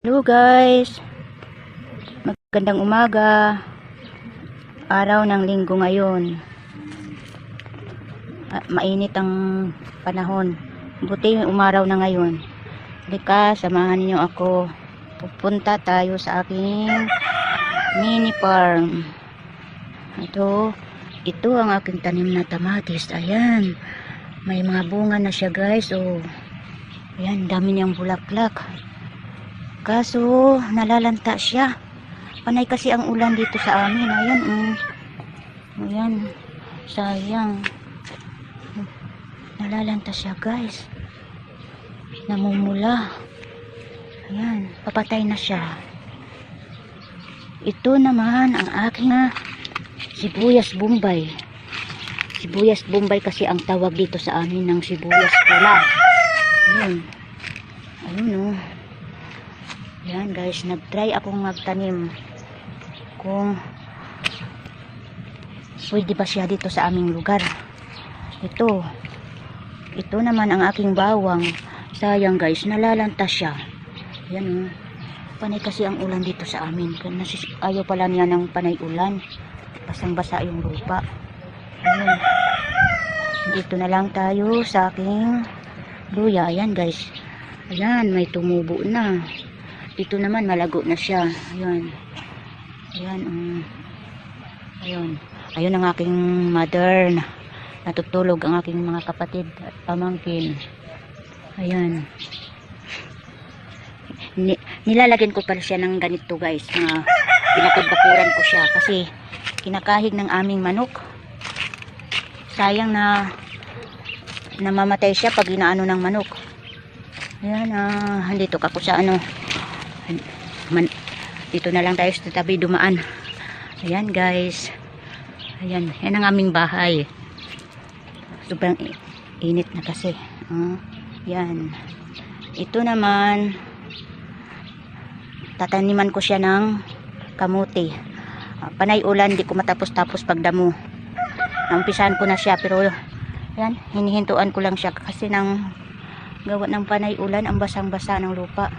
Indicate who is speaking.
Speaker 1: Hello guys, magandang umaga, araw ng linggo ngayon. Mainit ang panahon, buti umaraw na ngayon. Halika, samahan niyo ako, pupunta tayo sa aking mini farm. Ito ang aking tanim na kamatis. Ayan, may mga bunga na siya guys. Oh, ayan, dami niyang bulaklak. Kaso nalalanta siya. Panay kasi ang ulan dito sa amin. Ayan, ayan, sayang. Nalalanta siya guys. Namumula. Ayan, papatay na siya. Ito naman ang aking sibuyas bombay. Sibuyas bombay kasi ang tawag dito sa amin ng sibuyas pula. Ayan. Ayun. Yan guys, nag-try akong magtanim kung pwede ba siya dito sa aming lugar. Ito naman ang aking bawang. Sayang guys, nalalanta siya. Yan panay kasi ang ulan dito sa amin. Ayaw pala niya ng panay ulan. Basang-basa yung lupa. Ayun. Dito na lang tayo sa aking luya. Ayan guys. Ayan, may tumubo na. Dito naman malago na siya. Ayan. Ayan. Ayun ang aking mother. Natutulog ang aking mga kapatid at pamangkin. Ayan. Nilalagyan ko pala siya ng ganito guys. Pinapagbakuran ko siya kasi kinakahig ng aming manok. Sayang na namamatay siya pag inaano ng manok. Ayan. Dito ako sa dito na lang tayo sa tabi dumaan. Ayan guys. Ayan, yan ang aming bahay. Sobrang init na kasi. Yan. Ito naman tataniman ko siya ng kamuti. Panay ulan, di ko matapos-tapos pagdamo. Naumpisahan ko na siya pero yan, hinihintuan ko lang siya kasi nang gawa ng panay ulan ang basang-basa ng lupa.